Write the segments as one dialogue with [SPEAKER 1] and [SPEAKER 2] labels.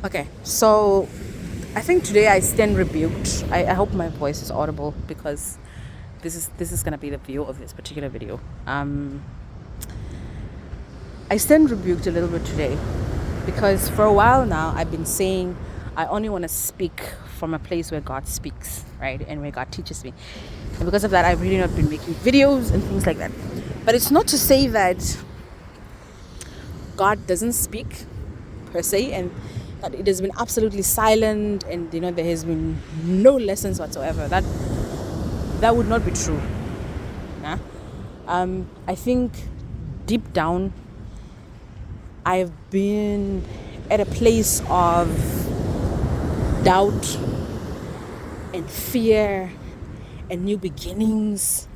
[SPEAKER 1] Okay, so I think today I stand rebuked. I hope my voice is audible because this is gonna be the view of this particular video. I stand rebuked a little bit today because for a while now I've been saying I only want to speak from a place where God speaks, right, and where God teaches me. And because of that, I've really not been making videos and things like that. But it's not to say that God doesn't speak per se, and that it has been absolutely silent, and there has been no lessons whatsoever. That would not be true. Yeah? I think deep down, I've been at a place of doubt and fear and new beginnings.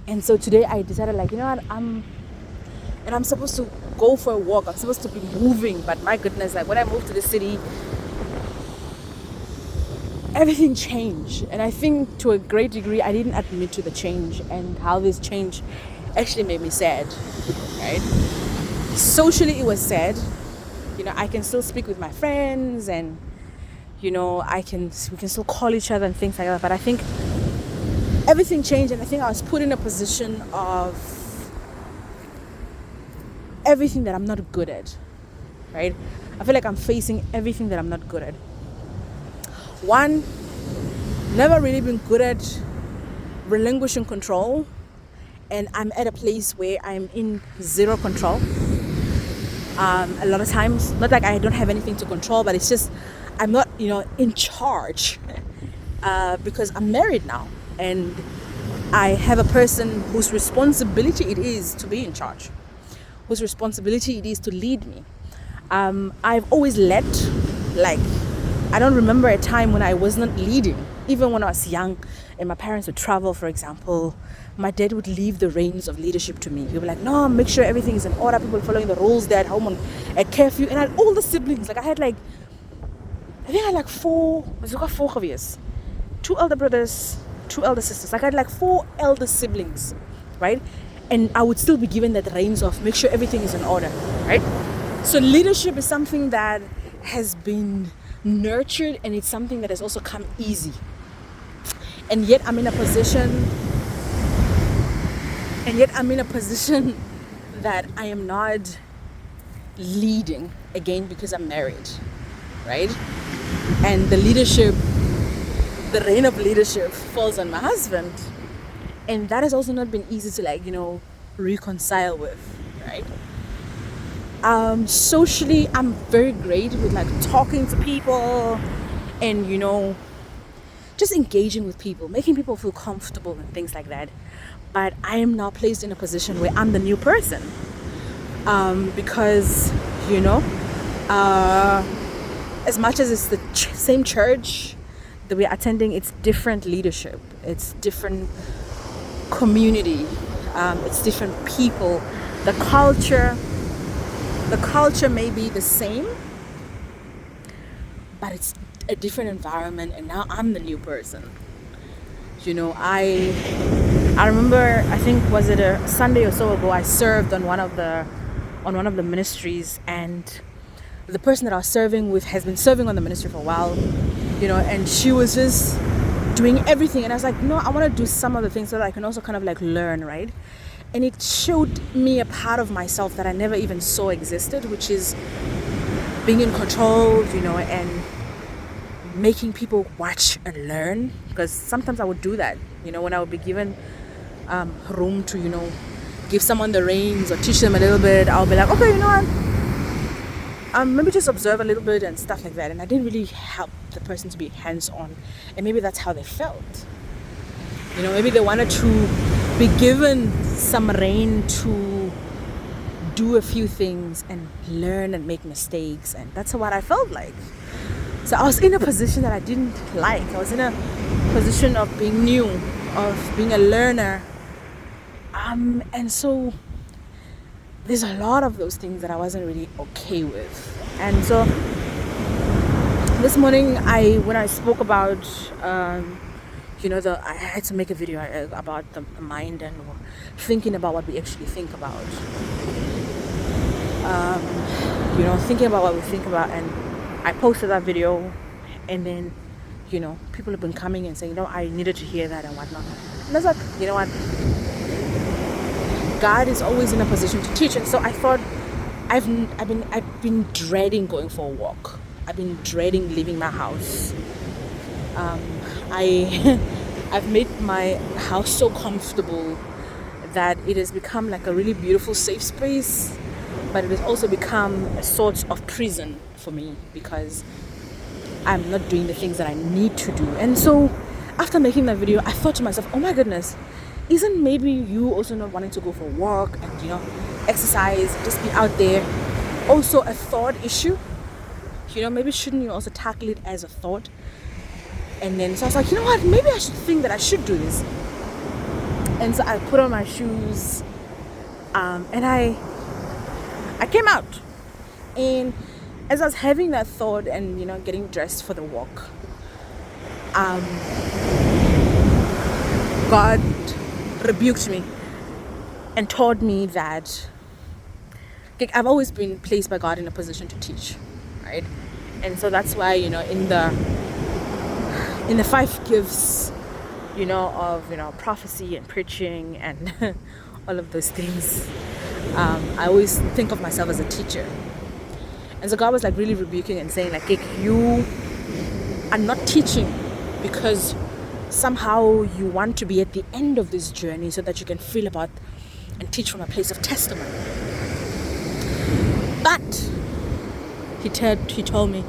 [SPEAKER 1] And so today I decided, like, you know what, I'm supposed to go for a walk. I'm supposed to be moving, but my goodness, like when I moved to the city, everything changed. And I think to a great degree, I didn't admit to the change and how this change actually made me sad, right? Socially, it was sad. I can still speak with my friends, and we can still call each other and things like that. But I think everything changed, and I think I was put in a position of everything that I'm not good at, right? I feel like I'm facing everything that I'm not good at. One, never really been good at relinquishing control, and I'm at a place where I'm in zero control. A lot of times, not like I don't have anything to control, but it's just I'm not, in charge because I'm married now, and I have a person whose responsibility it is to be in charge, whose responsibility it is to lead me. I've always led. Like, I don't remember a time when I was not leading. Even when I was young and my parents would travel, for example, my dad would leave the reins of leadership to me. He would be like, no, make sure everything is in order, people following the rules there at home at curfew. And I had all the siblings. Like, I think I had like four gewees. Two elder brothers, two elder sisters. Like, I had like four elder siblings, right? And I would still be given that reins of make sure everything is in order, right? So leadership is something that has been nurtured, and it's something that has also come easy. And yet I'm in a position that I am not leading, again, because I'm married, right? And the reign of leadership falls on my husband. And that has also not been easy to reconcile with, right? Socially, I'm very great with talking to people and just engaging with people, making people feel comfortable and things like that. But I am now placed in a position where I'm the new person, because as much as it's the same church that we're attending, it's different leadership, it's different community, it's different people. The culture may be the same, but it's a different environment, and now I'm the new person. I remember, I think, was it a Sunday or so ago, I served on one of the ministries, and the person that I was serving with has been serving on the ministry for a while, and she was just doing everything, and I was like, no, I want to do some of the things so that I can also kind of learn, right? And it showed me a part of myself that I never even saw existed, which is being in control, and making people watch and learn. Because sometimes I would do that, when I would be given room to, give someone the reins or teach them a little bit. I'll be like, okay, you know what? Maybe just observe a little bit and stuff like that. And I didn't really help the person to be hands-on. And maybe that's how they felt. Maybe they wanted to be given some rein to do a few things and learn and make mistakes. And that's what I felt like. So I was in a position that I didn't like. I was in a position of being new, of being a learner. And so there's a lot of those things that I wasn't really okay with. And so this morning, when I spoke about, I had to make a video about the mind and thinking about what we actually think about. Thinking about what we think about, and I posted that video, and then, people have been coming and saying, I needed to hear that and whatnot. And I was like, you know what? God is always in a position to teach. And so I thought, I've been dreading going for a walk. I've been dreading leaving my house. I've made my house so comfortable that it has become like a really beautiful safe space, but it has also become a sort of prison for me because I'm not doing the things that I need to do. And so after making that video, I thought to myself, oh my goodness, isn't maybe you also not wanting to go for a walk and exercise, just be out there, also a thought issue? Maybe shouldn't you also tackle it as a thought? And then so I was like, you know what, maybe I should think that I should do this. And so I put on my shoes, and I came out. And as I was having that thought and getting dressed for the walk, God rebuked me and taught me that I've always been placed by God in a position to teach, right? And so that's why in the 5 gifts of prophecy and preaching and all of those things, I always think of myself as a teacher. And so God was like really rebuking and saying like, you are not teaching because somehow you want to be at the end of this journey so that you can feel about and teach from a place of testimony. But he told me,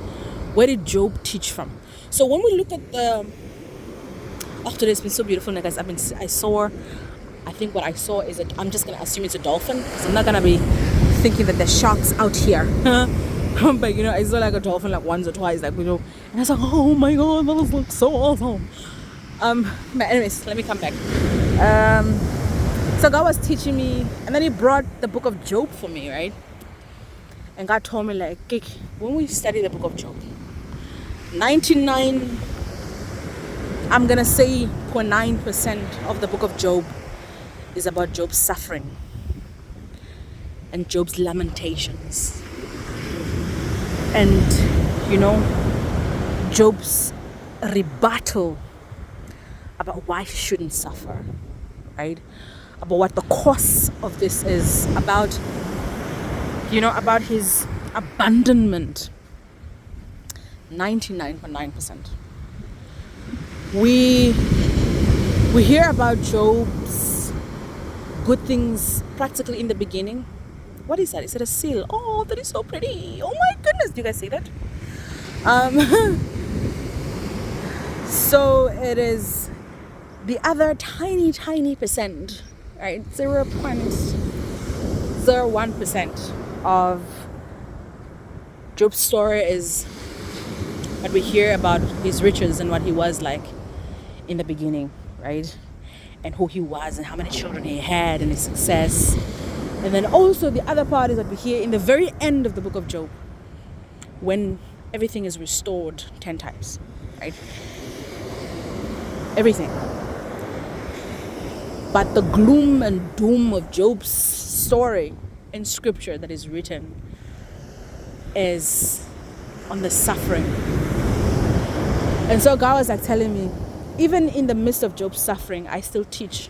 [SPEAKER 1] where did Job teach from? So when we look at after it's been so beautiful, guys, I think what I saw is I'm just gonna assume it's a dolphin, because I'm not gonna be thinking that there's sharks out here. But I saw like a dolphin like once or twice, and I was like, oh my god, that looks so awesome. But anyways, let me come back. So God was teaching me, and then he brought the book of Job for me, right? And God told me like, when we study the book of Job, 99, I'm gonna say 0.9% of the book of Job is about Job's suffering and Job's lamentations and Job's rebuttal about why he shouldn't suffer, right? About what the cost of this is, about his abandonment. 99.9%. We hear about Job's good things practically in the beginning. What is that? Is it a seal? Oh, that is so pretty. Oh my goodness, do you guys see that? So it is the other tiny percent, right? 0.01% of Job's story is what we hear about his riches and what he was like in the beginning, right? And who he was and how many children he had and his success. And then also the other part is what we hear in the very end of the book of Job, when everything is restored 10 times, right? Everything. But the gloom and doom of Job's story in scripture that is written is on the suffering. And so God was like telling me, even in the midst of Job's suffering, I still teach.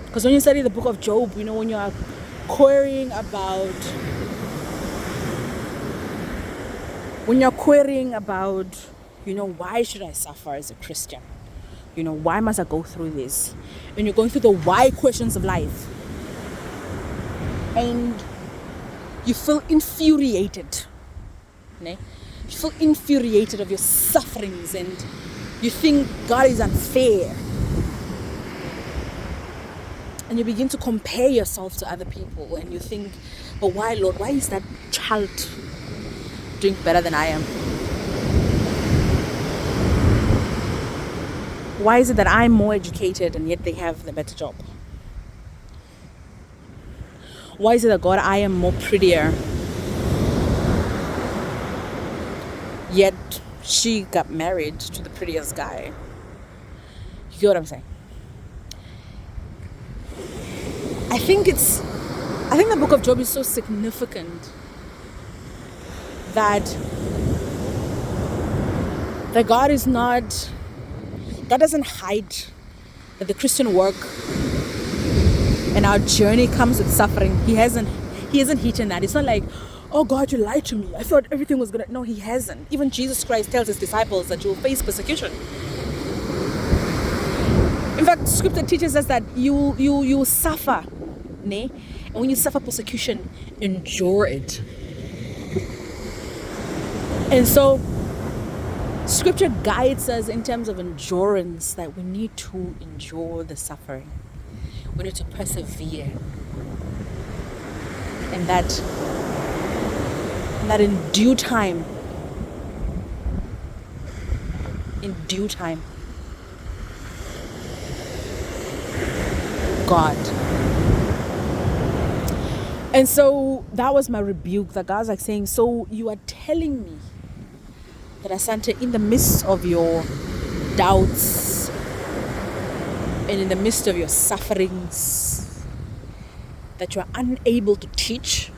[SPEAKER 1] Because when you study the book of Job, when you are querying about why should I suffer as a Christian? Why must I go through this? When you're going through the why questions of life, and you feel infuriated, you feel infuriated of your sufferings, and you think God is unfair, and you begin to compare yourself to other people, and you think, but why, Lord, why is that child doing better than I am? Why is it that I'm more educated and yet they have the better job? Why is it that, God, I am more prettier, yet she got married to the prettiest guy? You get what I'm saying? I think the book of Job is so significant that God doesn't hide that the Christian work and our journey comes with suffering. He hasn't hidden that. It's not like, oh God, you lied to me. I thought everything was gonna. No, he hasn't. Even Jesus Christ tells his disciples that you'll face persecution. In fact, scripture teaches us that you suffer, ne? And when you suffer persecution, endure it. And so scripture guides us in terms of endurance, that we need to endure the suffering. We need to persevere. And that in due time, God. And so that was my rebuke, that God's like saying, so you are telling me that, Asante, in the midst of your doubts and in the midst of your sufferings, that you are unable to teach.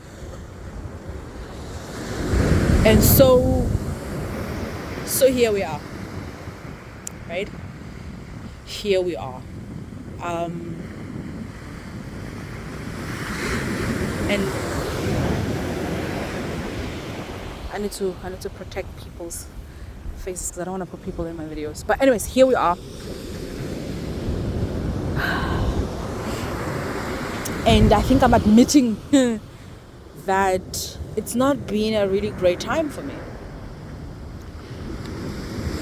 [SPEAKER 1] And so here we are, right? Here we are. And I need to protect people's faces because I don't want to put people in my videos. But anyways, here we are. And I think I'm admitting that it's not been a really great time for me.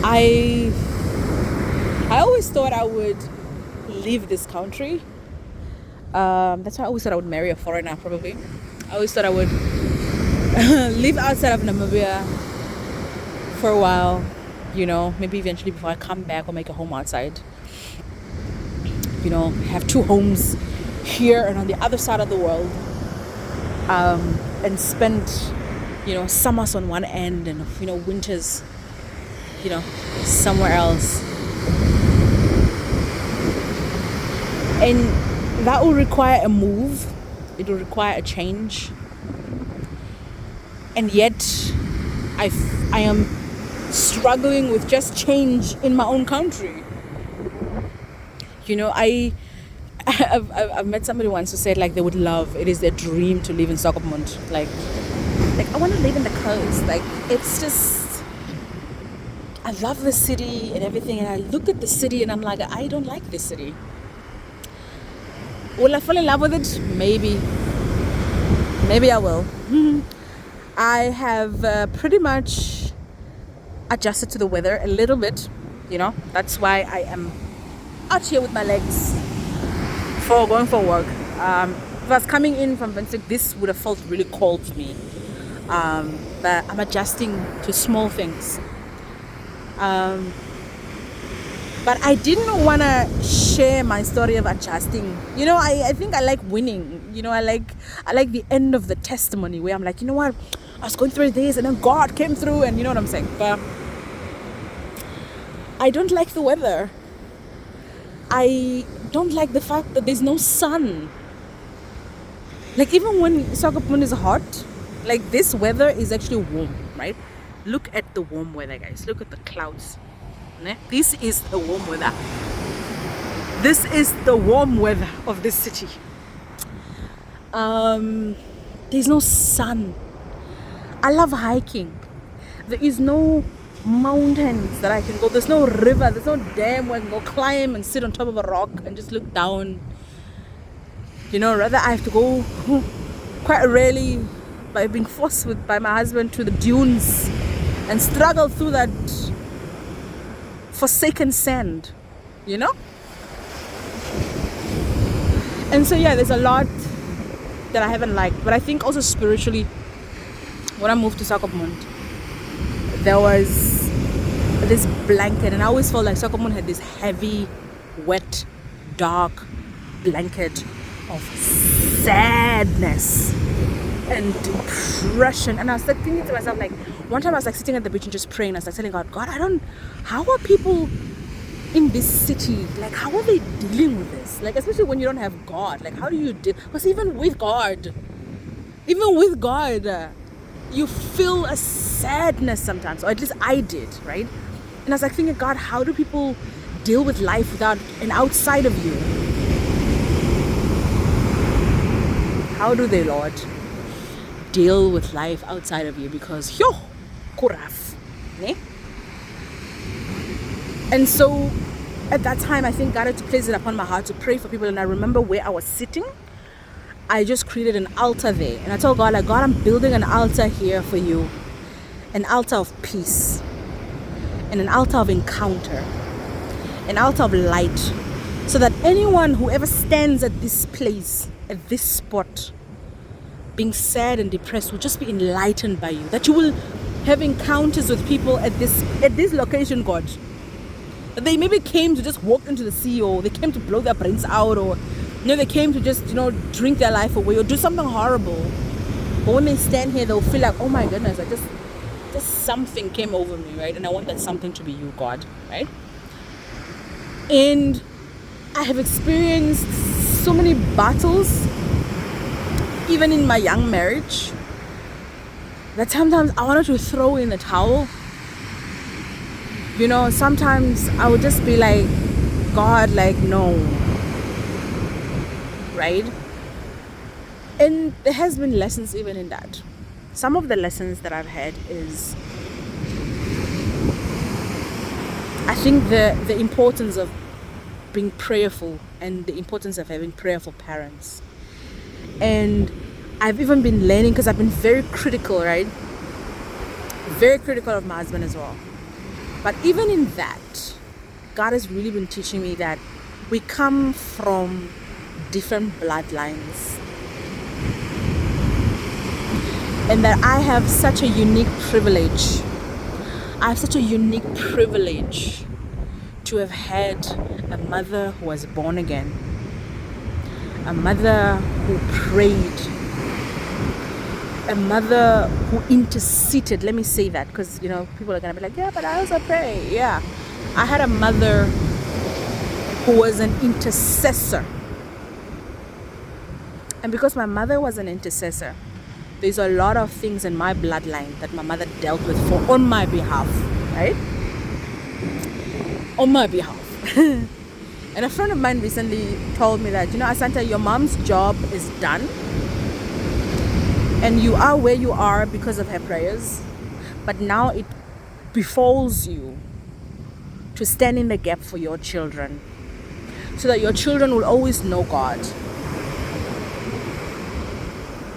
[SPEAKER 1] I always thought I would leave this country. That's why I always thought I would marry a foreigner, probably. I always thought I would live outside of Namibia for a while, maybe eventually before I come back or make a home outside. Have two homes here and on the other side of the world, and spend, summers on one end and, winters, somewhere else. And that will require a move. It will require a change. And yet, I am struggling with just change in my own country. I've met somebody once who said, like, they would love, it is their dream to live in Swakopmund. Like I want to live in the coast. Like, it's just, I love the city and everything. And I look at the city and I'm like, I don't like this city. Will I fall in love with it? Maybe I will. I have pretty much adjusted to the weather a little bit. That's why I am out here with my legs for going for work. If I was coming in from Vincent, this would have felt really cold to me. But I'm adjusting to small things. But I didn't want to share my story of adjusting. I think I like winning. I like the end of the testimony where I'm like, you know what? I was going through this and then God came through, and you know what I'm saying. But I don't like the weather. I don't like the fact that there's no sun. Like, even when Swakopmund is hot, like, this weather is actually warm, right? Look at the warm weather, guys. Look at the clouds. This is the warm weather. This is the warm weather of this city. There's no sun. I love hiking. There is no mountains that I can go. There's no river. There's no dam where I can go climb and sit on top of a rock and just look down. Rather I have to go quite rarely, by being forced by my husband, to the dunes and struggle through that forsaken sand, And so, there's a lot that I haven't liked. But I think also spiritually, when I moved to Swakopmund, there was this blanket, and I always felt like Swakopmund had this heavy, wet, dark blanket of sadness and depression. And I was like thinking to myself, like, one time I was like sitting at the beach and just praying. I was like telling God, how are people in this city, like, how are they dealing with this? Like, especially when you don't have God, like, how do you deal? Because even with God, you feel a sadness sometimes, or at least I did, right? And I was like thinking, God, how do people deal with life without an outside of you? How do they, Lord, deal with life outside of you? Because yo, kuraf, ne? And so at that time, I think God had to place it upon my heart to pray for people. And I remember where I was sitting, I just created an altar there. And I told God, like, God, I'm building an altar here for you. An altar of peace. And an altar of encounter. An altar of light. So that anyone who ever stands at this place, at this spot, being sad and depressed, will just be enlightened by you. That you will have encounters with people at this location, God. They maybe came to just walk into the sea, or they came to blow their brains out, or they came to just drink their life away or do something horrible. But when they stand here, they'll feel like, oh my goodness, I just something came over me, right? And I want that something to be you, God, right? And I have experienced so many battles, even in my young marriage, that sometimes I wanted to throw in the towel. Sometimes I would just be like, God, like, no. Right? And there has been lessons even in that. Some of the lessons that I've had is, I think the importance of being prayerful and the importance of having prayerful parents. And I've even been learning, because I've been very critical, right? Very critical of my husband as well. But even in that, God has really been teaching me that we come from different bloodlines. And that I have such a unique privilege. I have such a unique privilege to have had a mother who was born again. A mother who prayed. A mother who interceded. Let me say that, because people are gonna be like, yeah, but I also pray. Yeah, I had a mother who was an intercessor, and because my mother was an intercessor, there's a lot of things in my bloodline that my mother dealt with on my behalf, right? On my behalf. And a friend of mine recently told me that, Asante, your mom's job is done. And you are where you are because of her prayers. But now it befalls you to stand in the gap for your children, so that your children will always know God.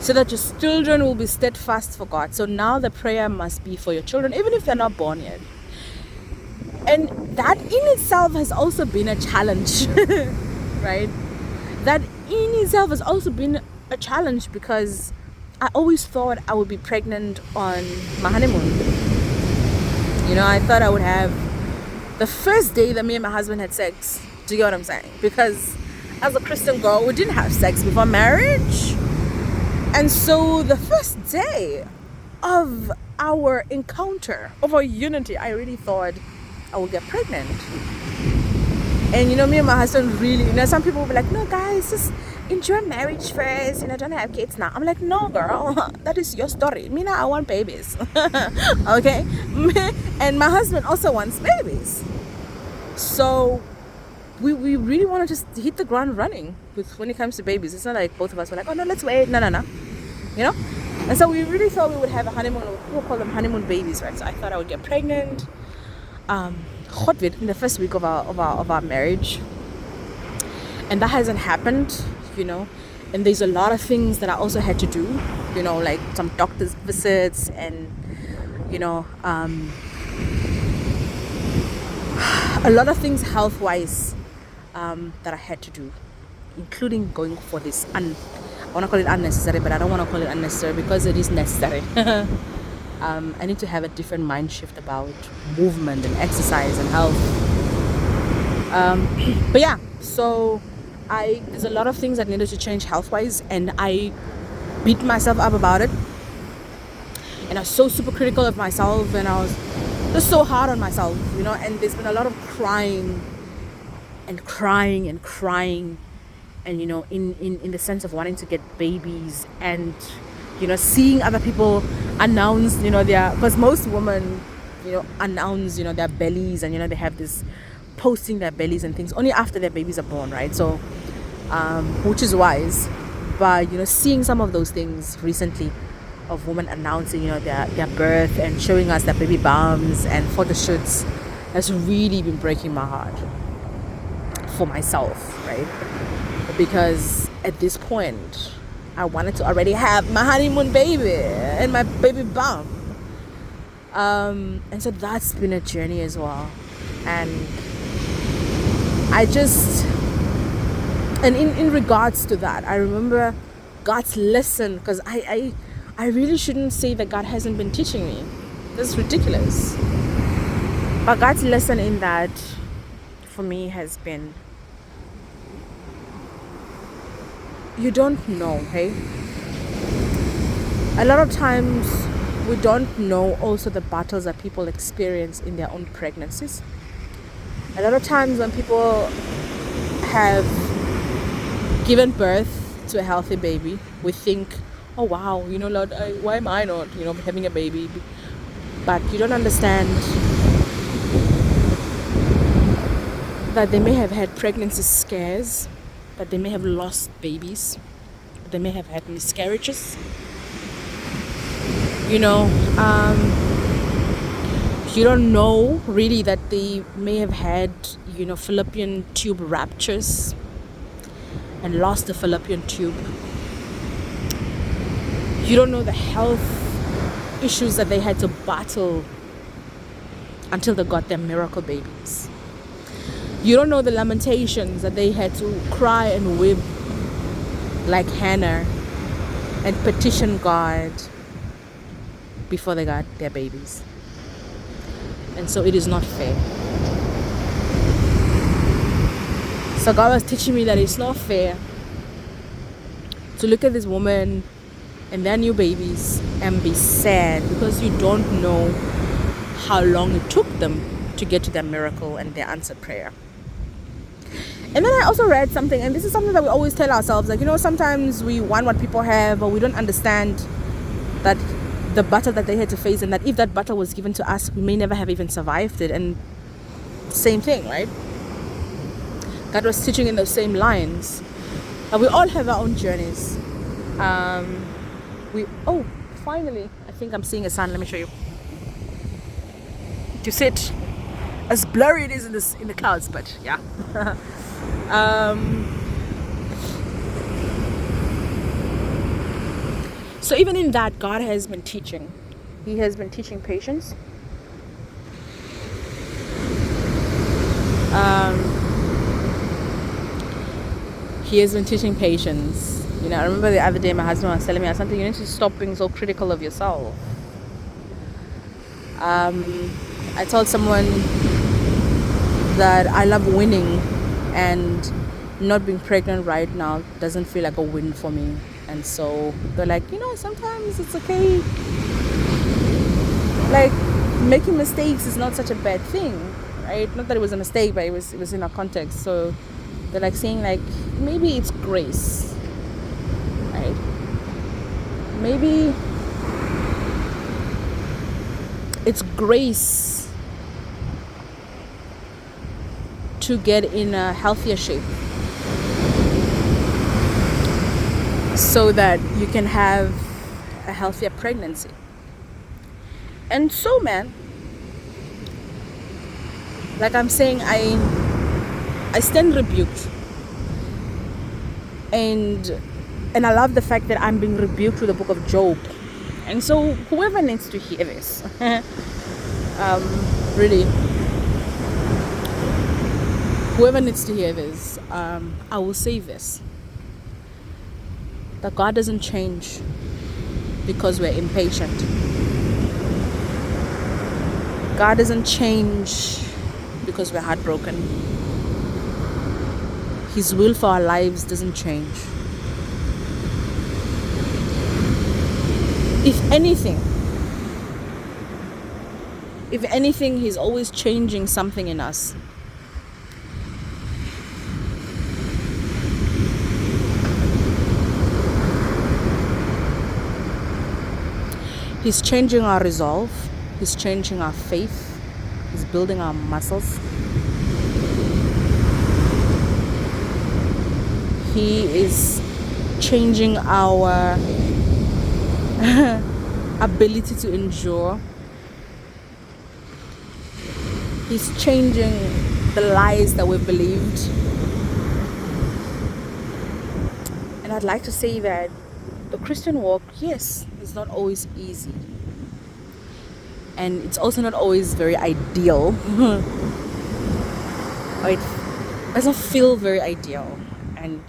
[SPEAKER 1] So that your children will be steadfast for God. So now the prayer must be for your children, even if they're not born yet. And that in itself has also been a challenge, right? That in itself has also been a challenge, because I always thought I would be pregnant on my honeymoon. I thought I would have the first day that me and my husband had sex. Do you get what I'm saying? Because as a Christian girl, we didn't have sex before marriage. And so the first day of our encounter, of our unity, I really thought I would get pregnant. And me and my husband really, some people will be like, no guys, just enjoy marriage first, don't have kids now. I'm like, no girl, that is your story. Me now, I want babies. Okay? And my husband also wants babies. So we really want to just hit the ground running when it comes to babies. It's not like both of us were like, oh no, let's wait. No. And so we really thought we would have a honeymoon. People call them honeymoon babies, right? So I thought I would get pregnant in the first week of our marriage. And that hasn't happened, and there's a lot of things that I also had to do, like some doctor's visits and a lot of things health-wise that I had to do, including going for this I want to call it unnecessary, but I don't want to call it unnecessary because it is necessary. I need to have a different mind shift about movement and exercise and health. But yeah, so there's a lot of things that needed to change health-wise, and I beat myself up about it. And I was so super critical of myself, and I was just so hard on myself, and there's been a lot of crying, and in the sense of wanting to get babies, and seeing other people announce, their, because most women, announce, their bellies, and, they have this posting their bellies and things only after their babies are born, right? So, which is wise. But, seeing some of those things recently of women announcing, their birth and showing us their baby bumps and photo shoots has really been breaking my heart for myself, right? Because at this point, I wanted to already have my honeymoon baby and my baby bump. And so that's been a journey as well. And in regards to that, I remember God's lesson, because I really shouldn't say that God hasn't been teaching me. That's ridiculous. But God's lesson in that for me has been, you don't know, hey? A lot of times we don't know also the battles that people experience in their own pregnancies. A lot of times when people have given birth to a healthy baby, we think, oh wow, Lord, why am I not, having a baby? But you don't understand that they may have had pregnancy scares, that they may have lost babies, that they may have had miscarriages. You don't know really that they may have had, fallopian tube ruptures and lost the fallopian tube. You don't know the health issues that they had to battle until they got their miracle babies. You don't know the lamentations that they had to cry and weep like Hannah and petition God before they got their babies. And so it is not fair. So God was teaching me that it's not fair to look at this woman and their new babies and be sad because you don't know how long it took them to get to their miracle and their answered prayer. And then I also read something, and this is something that we always tell ourselves, like, sometimes we want what people have, but we don't understand that the battle that they had to face, and that if that battle was given to us, we may never have even survived it. And same thing, right? God was teaching in those same lines. But we all have our own journeys. Finally, I think I'm seeing a sun. Let me show you. You see it? As blurry it is in the clouds, but yeah. So even in that, God has been teaching. He has been teaching patience. He has been teaching patience. I remember the other day my husband was telling me something. You need to stop being so critical of yourself. I told someone that I love winning, and not being pregnant right now doesn't feel like a win for me. And so they're like, sometimes it's okay. Like, making mistakes is not such a bad thing, right? Not that it was a mistake, but it was in a context. So they're like saying, like, maybe it's grace, right? Maybe it's grace to get in a healthier shape so that you can have a healthier pregnancy. And so, man, like I'm saying, I stand rebuked, and I love the fact that I'm being rebuked through the book of Job. And so whoever needs to hear this, really, whoever needs to hear this, I will say this, that God doesn't change because we're impatient. God doesn't change because we're heartbroken. His will for our lives doesn't change. If anything, He's always changing something in us. He's changing our resolve. He's changing our faith. He's building our muscles. He is changing our ability to endure. He's changing the lies that we've believed. And I'd like to say that the Christian walk, yes, is not always easy. And it's also not always very ideal. It doesn't feel very ideal. And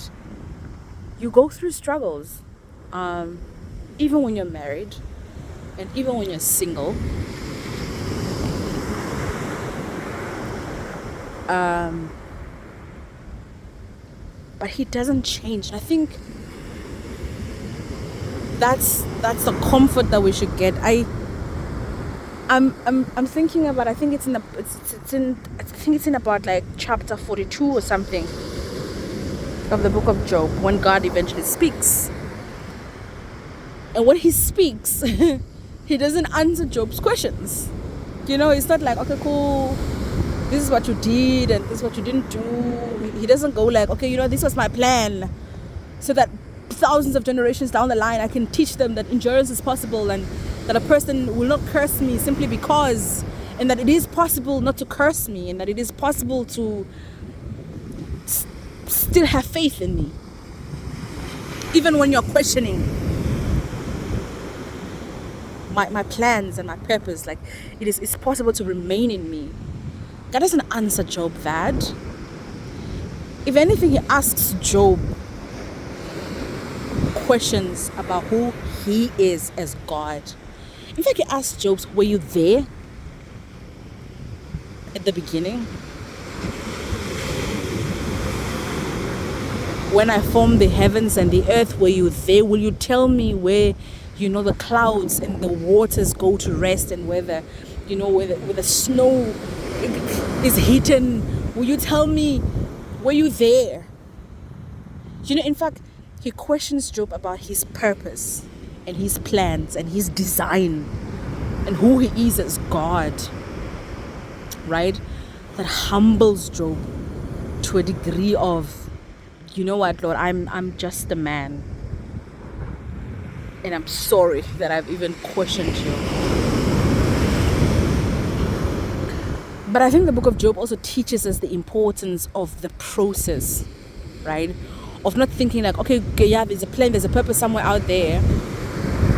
[SPEAKER 1] you go through struggles. Even when you're married. And even when you're single. But he doesn't change. And I think that's the comfort that we should get. I'm thinking about, I think it's in about like chapter 42 or something of the book of Job, when God eventually speaks. And when he speaks, he doesn't answer Job's questions. It's not like, okay, cool, this is what you did and this is what you didn't do. He doesn't go like, okay, this was my plan, so that thousands of generations down the line I can teach them that endurance is possible, and that a person will not curse me simply because, and that it is possible not to curse me, and that it is possible to still have faith in me even when you're questioning my plans and my purpose. Like, it's possible to remain in me. God doesn't answer Job that. If anything, he asks Job questions about who he is as God. In fact, he asked Job, were you there at the beginning? When I formed the heavens and the earth, were you there? Will you tell me where, the clouds and the waters go to rest, and where the snow is hidden? Will you tell me, were you there? In fact, he questions Job about his purpose and his plans and his design and who he is as God, right? That humbles Job to a degree of, you know what, Lord, I'm just a man, and I'm sorry that I've even questioned you. But I think the book of Job also teaches us the importance of the process, right? Of not thinking like, okay, yeah, there's a plan, there's a purpose somewhere out there,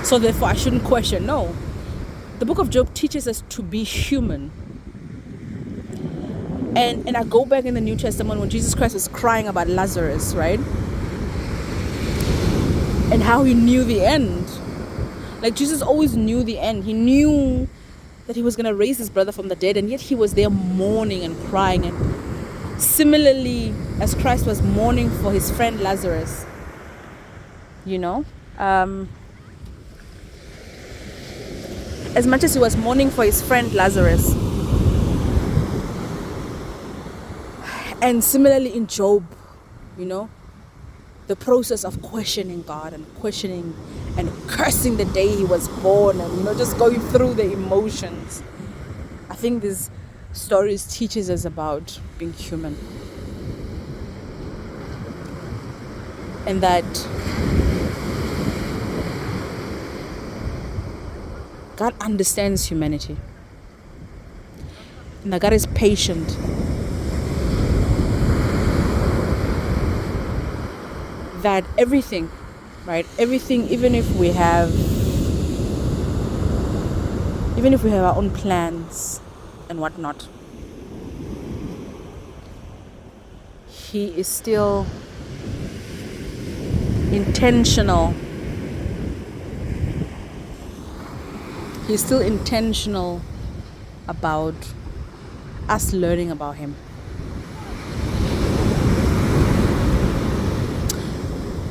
[SPEAKER 1] so therefore I shouldn't question. No. The book of Job teaches us to be human. And I go back in the New Testament when Jesus Christ was crying about Lazarus, right? And how he knew the end. Like, Jesus always knew the end. He knew that he was going to raise his brother from the dead, and yet he was there mourning and crying. And similarly, as Christ was mourning for his friend Lazarus, as much as he was mourning for his friend Lazarus, and similarly in Job, the process of questioning God and questioning and cursing the day he was born, and just going through the emotions. I think these stories teaches us about being human, and that God understands humanity, and that God is patient. That everything, right? Everything, even if we have our own plans and whatnot, he is still intentional. He's still intentional about us learning about him.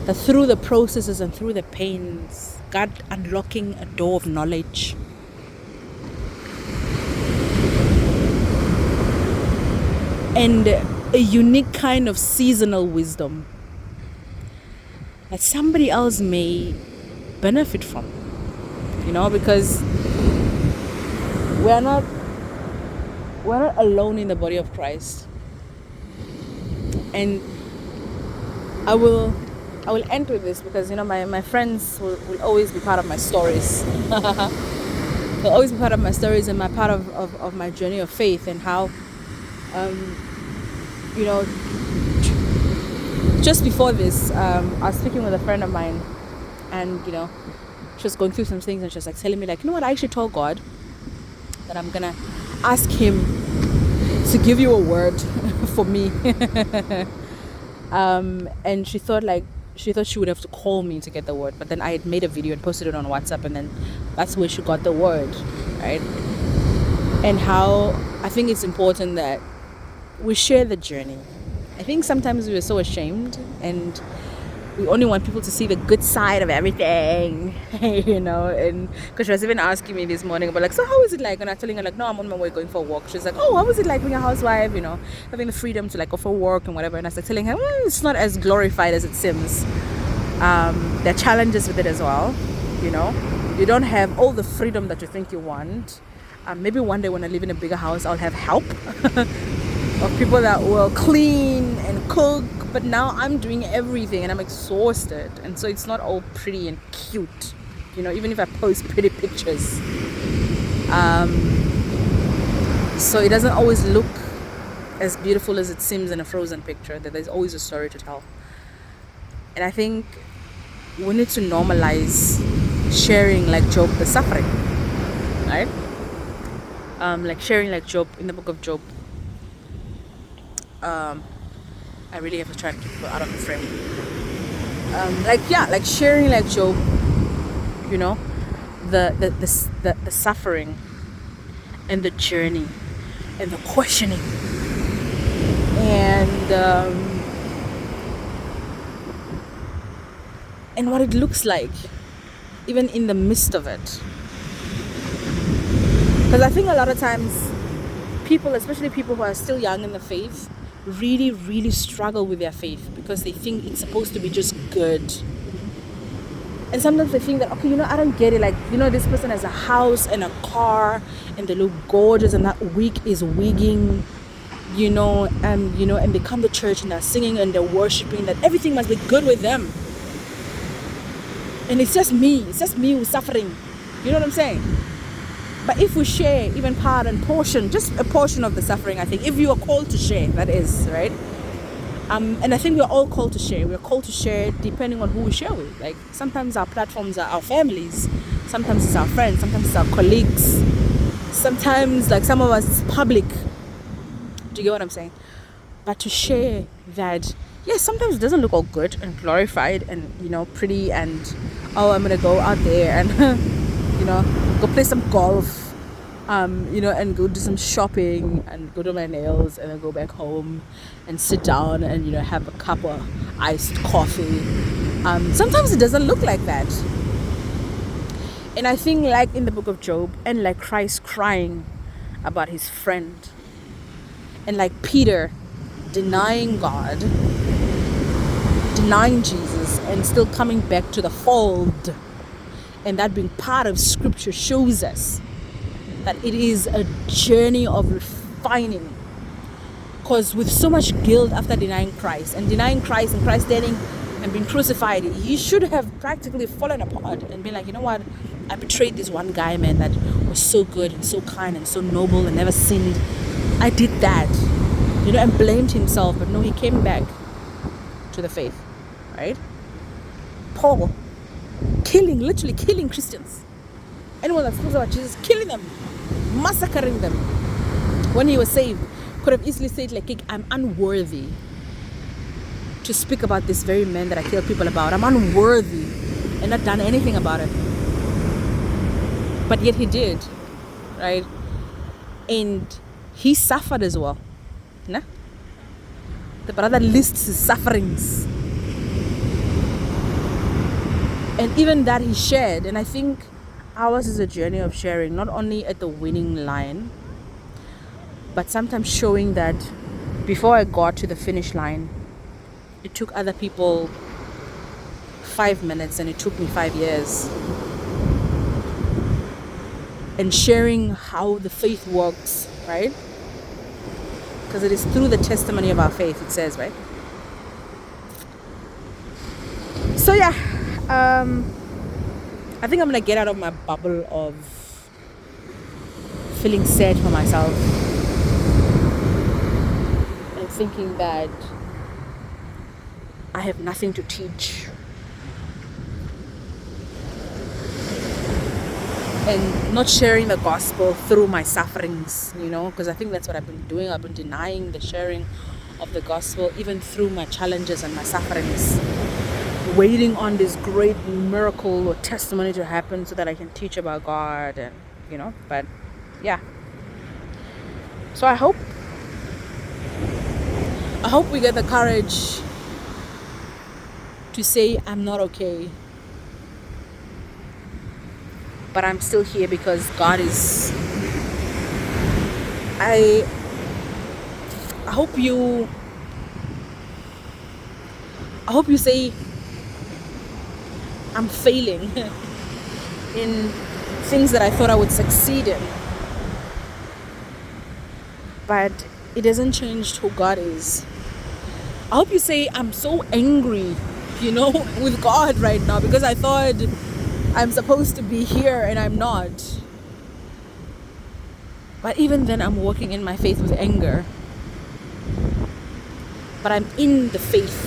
[SPEAKER 1] That through the processes and through the pains, God unlocking a door of knowledge. And a unique kind of seasonal wisdom that somebody else may benefit from. because we're not alone in the body of Christ. And I will end with this, because my friends will always be part of my stories. They'll always be part of my stories and my part of my journey of faith, and how just before this, I was speaking with a friend of mine, and she was going through some things, and she was like telling me, like, what, I actually told God that I'm gonna ask him to give you a word for me. And she thought she would have to call me to get the word, but then I had made a video and posted it on WhatsApp, and then that's where she got the word, right? And how I think it's important that we share the journey. I think sometimes we are so ashamed, and we only want people to see the good side of everything, and because she was even asking me this morning about, like, so how is it like? And I'm telling her, like, no, I'm on my way going for a walk. She's like, oh, how was it like being a housewife, having the freedom to, like, go for work and whatever. And I was like telling her, it's not as glorified as it seems. There are challenges with it as well. You don't have all the freedom that you think you want. Maybe one day when I live in a bigger house, I'll have help of people that will clean and cook, but now I'm doing everything and I'm exhausted, and so it's not all pretty and cute, even if I post pretty pictures. So it doesn't always look as beautiful as it seems in a frozen picture, that there's always a story to tell. And I think we need to normalize sharing like Job, the suffering, right? Like sharing like Job in the book of Job. I really have to try to keep people out of the frame. Like sharing like Job, the suffering and the journey and the questioning and what it looks like even in the midst of it. Because I think a lot of times people, especially people who are still young in the faith, really, really struggle with their faith because they think it's supposed to be just good. And sometimes they think that, okay, I don't get it. Like, this person has a house and a car and they look gorgeous and that wig is wigging, and they come to church and they're singing and they're worshiping, that everything must be good with them. And it's just me who's suffering. You know what I'm saying? But if we share even part and portion, just a portion of the suffering, I think, if you are called to share, that is, right? And I think we're all called to share. We're called to share depending on who we share with. Like, sometimes our platforms are our families. Sometimes it's our friends. Sometimes it's our colleagues. Sometimes, like, some of us, it's public. Do you get what I'm saying? But to share that, yes, sometimes it doesn't look all good and glorified and, pretty and, oh, I'm going to go out there and, go play some golf, and go do some shopping and go do my nails and then go back home and sit down and, have a cup of iced coffee. Sometimes it doesn't look like that. And I think, like in the book of Job, and like Christ crying about his friend, and like Peter denying God, denying Jesus, and still coming back to the fold, and that being part of scripture, shows us that it is a journey of refining. Because with so much guilt after denying Christ and Christ standing and being crucified, he should have practically fallen apart and been like, you know what, I betrayed this one guy, man, that was so good and so kind and so noble and never sinned. I did that, and blamed himself. But no, he came back to the faith, right? Paul, literally killing Christians. Anyone that speaks about Jesus, killing them, massacring them. When he was saved, could have easily said, like, I'm unworthy to speak about this very man that I killed people about. I'm unworthy, and not done anything about it. But yet he did, right? And he suffered as well. Nah? The brother lists his sufferings. And even that he shared. And I think ours is a journey of sharing, not only at the winning line, but sometimes showing that before I got to the finish line, it took other people 5 minutes and it took me 5 years. and sharing how the faith works, right? Because it is through the testimony of our faith, it says, right? So yeah, I think I'm gonna get out of my bubble of feeling sad for myself and thinking that I have nothing to teach, and not sharing the gospel through my sufferings, because I think that's what I've been doing. I've been denying the sharing of the gospel even through my challenges and my sufferings, waiting on this great miracle or testimony to happen so that I can teach about God, and but yeah. So I hope we get the courage to say I'm not okay, but I'm still here because God is. I hope you say I'm failing in things that I thought I would succeed in, but it hasn't changed who God is. I hope you say I'm so angry, with God right now because I thought I'm supposed to be here and I'm not. But even then, I'm walking in my faith with anger. But I'm in the faith.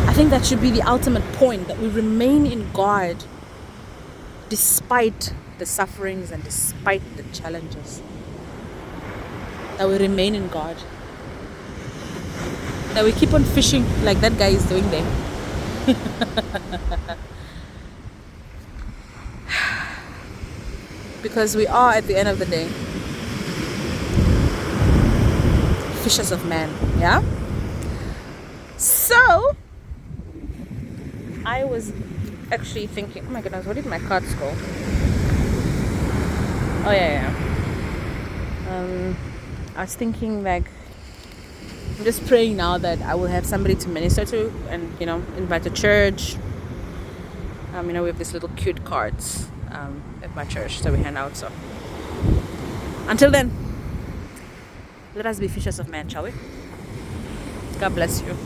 [SPEAKER 1] I think that should be the ultimate point, that we remain in God despite the sufferings and despite the challenges. That we remain in God. That we keep on fishing like that guy is doing there. Because we are, at the end of the day, fishers of men, yeah? So, I was actually thinking, oh my goodness, what did my cards go? Oh yeah. I was thinking, like, I'm just praying now that I will have somebody to minister to and, invite to church. We have these little cute cards at my church that we hand out. So until then, let us be fishers of men, shall we? God bless you.